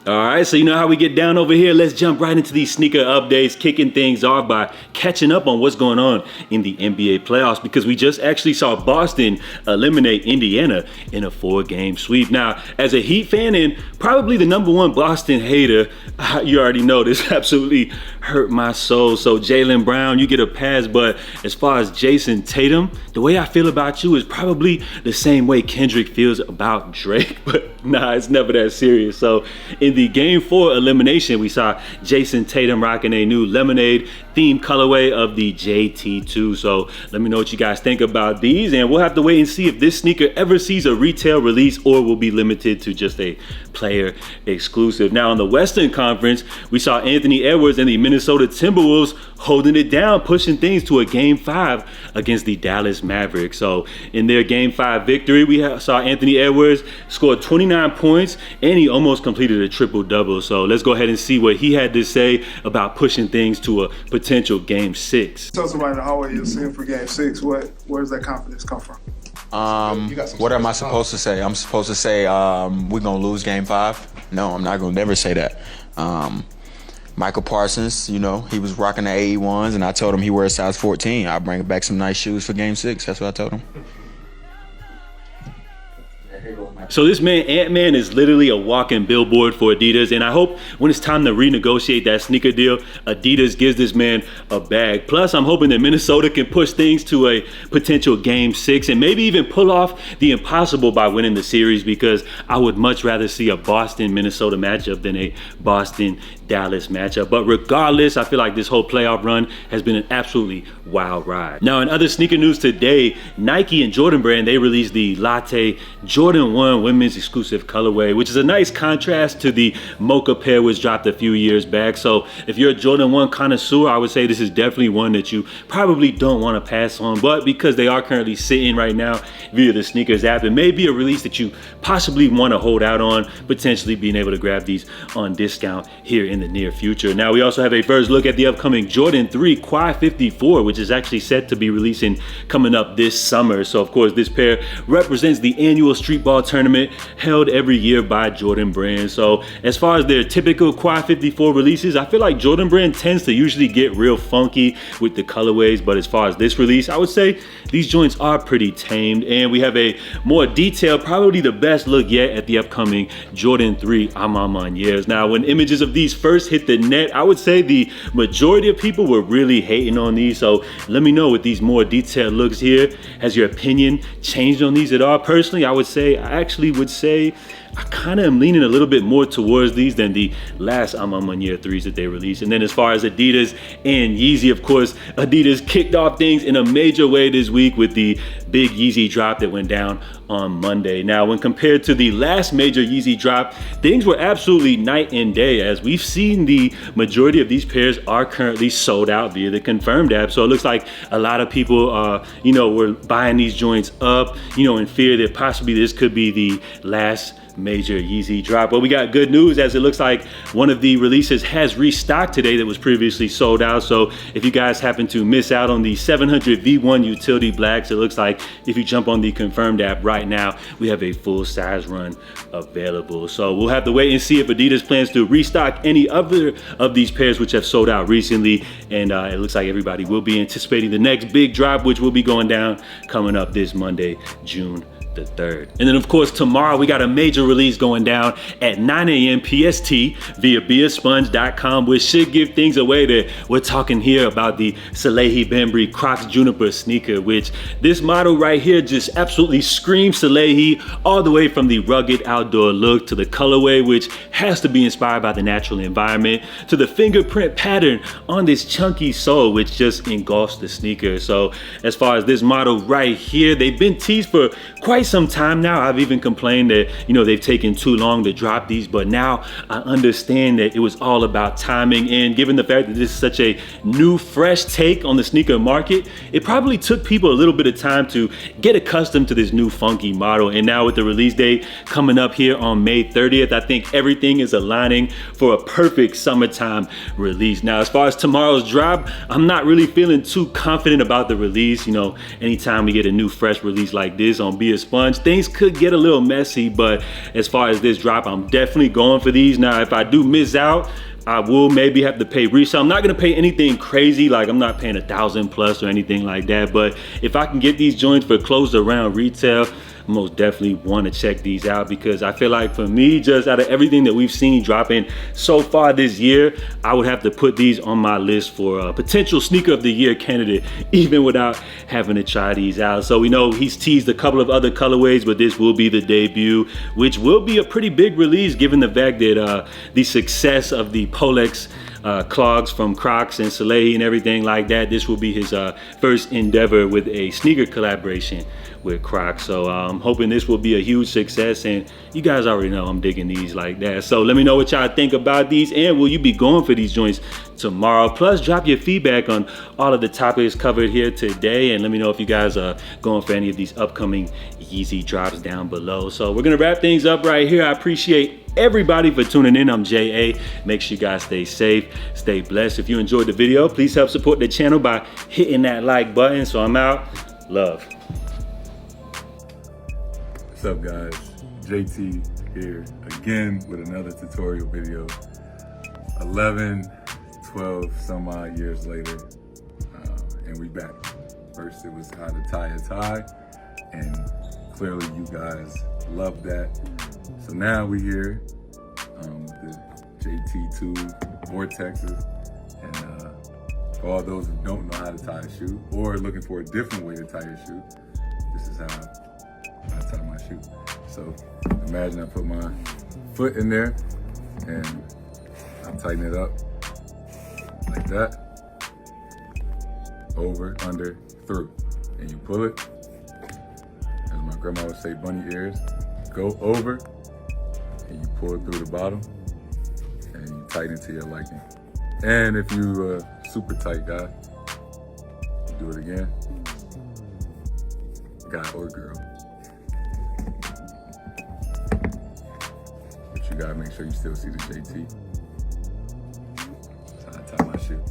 All right, so you know how we get down over here. Let's jump right into these sneaker updates, kicking things off by catching up on what's going on in the NBA playoffs, because we just actually saw Boston eliminate Indiana in a 4-game sweep. Now, as a Heat fan and probably the #1 Boston hater, you already know this absolutely hurt my soul. So Jaylen Brown, you get a pass, but as far as Jason Tatum, the way I feel about you is probably the same way Kendrick feels about Drake, but nah, it's never that serious. So in the Game 4 elimination, we saw Jason Tatum rocking a new lemonade themed colorway of the JT2. So let me know what you guys think about these, and we'll have to wait and see if this sneaker ever sees a retail release or will be limited to just a player exclusive. Now in the Western Conference, we saw Anthony Edwards and the Minnesota Timberwolves holding it down, pushing things to a Game 5 against the Dallas Mavericks. So in their Game 5 victory, we saw Anthony Edwards score 29 points and he almost completed a triple-double. So let's go ahead and see what he had to say about pushing things to a potential Game 6. Tell somebody in the hallway you're seeing for Game 6. Where does that confidence come from? What am I supposed to say? I'm supposed to say we're gonna lose Game 5? No, I'm not gonna never say that. Michael Parsons, you know, he was rocking the 81s, and I told him he wears size 14. I'll bring back some nice shoes for Game 6. That's what I told him. So this man, Ant-Man, is literally a walking billboard for Adidas, and I hope when it's time to renegotiate that sneaker deal, Adidas gives this man a bag. Plus, I'm hoping that Minnesota can push things to a potential Game 6 and maybe even pull off the impossible by winning the series, because I would much rather see a Boston-Minnesota matchup than a Boston-Dallas matchup. But regardless, I feel like this whole playoff run has been an absolutely wild ride. Now, in other sneaker news today, Nike and Jordan Brand, they released the Latte Jordan 1 women's exclusive colorway, which is a nice contrast to the Mocha pair which dropped a few years back. So if you're a Jordan 1 connoisseur, I would say this is definitely one that you probably don't want to pass on, but because they are currently sitting right now via the sneakers app, it may be a release that you possibly want to hold out on, potentially being able to grab these on discount here in the near future. Now we also have a first look at the upcoming Jordan 3 Quad 54, which is actually set to be releasing coming up this summer. So of course this pair represents the annual street ball tournament held every year by Jordan Brand. So as far as their typical Quad 54 releases, I feel like Jordan Brand tends to usually get real funky with the colorways, but as far as this release, I would say these joints are pretty tamed, and we have a more detailed, probably the best look yet at the upcoming Jordan 3 Amamaniers. Now when images of these first hit the net, I would say the majority of people were really hating on these, so let me know with these more detailed looks here, has your opinion changed on these at all? Personally, I would say I kind of am leaning a little bit more towards these than the last Amamanier 3s that they released. And then as far as Adidas and YEEZY, of course, Adidas kicked off things in a major way this week with the big YEEZY drop that went down on Monday. Now, when compared to the last major YEEZY drop, things were absolutely night and day, as we've seen the majority of these pairs are currently sold out via the Confirmed app. So it looks like a lot of people, were buying these joints up, in fear that possibly this could be the last major YEEZY drop. But we got good news, as it looks like one of the releases has restocked today that was previously sold out. So if you guys happen to miss out on the 700 V1 Utility Blacks, it looks like if you jump on the Confirmed app right now, we have a full size run available. So we'll have to wait and see if Adidas plans to restock any other of these pairs which have sold out recently. And it looks like everybody will be anticipating the next big drop, which will be going down coming up this Monday, June the 3rd. And then of course tomorrow we got a major release going down at 9 a.m. PST via beasponge.com, which should give things away. That we're talking here about the Salehe Bembury Crocs Juniper sneaker, which this model right here just absolutely screams Salehe, all the way from the rugged outdoor look to the colorway, which has to be inspired by the natural environment, to the fingerprint pattern on this chunky sole, which just engulfs the sneaker. So as far as this model right here, they've been teased for quite some time now. I've even complained that they've taken too long to drop these, but now I understand that it was all about timing, and given the fact that this is such a new, fresh take on the sneaker market, it probably took people a little bit of time to get accustomed to this new funky model. And now with the release date coming up here on May 30th, I think everything is aligning for a perfect summertime release. Now as far as tomorrow's drop, I'm not really feeling too confident about the release. Anytime we get a new fresh release like this on BS sponge. Things could get a little messy, but as far as this drop, I'm definitely going for these. Now, if I do miss out, I will maybe have to pay resale. I'm not gonna pay anything crazy, like I'm not paying $1,000+ or anything like that, but if I can get these joints for close to around retail, I most definitely want to check these out, because I feel like for me, just out of everything that we've seen dropping so far this year, I would have to put these on my list for a potential sneaker of the year candidate, even without having to try these out. So we know he's teased a couple of other colorways, but this will be the debut, which will be a pretty big release given the fact that the success of the Polex clogs from Crocs and Salehe and everything like that. This will be his first endeavor with a sneaker collaboration with Crocs. So I'm hoping this will be a huge success, and you guys already know I'm digging these like that. So let me know what y'all think about these, and will you be going for these joints tomorrow? Plus, drop your feedback on all of the topics covered here today, and let me know if you guys are going for any of these upcoming Yeezy drops down below. So we're gonna wrap things up right here. I appreciate everybody for tuning in. I'm J.A. Make sure you guys stay safe, stay blessed. If you enjoyed the video, please help support the channel by hitting that like button. So I'm out. Love. What's up, guys? JT here again with another tutorial video. 11, 12 some odd years later, and we back. First it was how to tie a tie, and clearly you guys loved that. So now we here, the JT2 Vortexes, and for all those who don't know how to tie a shoe or looking for a different way to tie your shoe, this is how I tie my shoe. So imagine I put my foot in there and I tighten it up like that, over, under, through, and you pull it, as my grandma would say, bunny ears, go over, and you pull it through the bottom, and you tighten it to your liking. And if you a super tight guy, you do it again, guy or girl. But you gotta make sure you still see the JT. That's how I tie my shoe.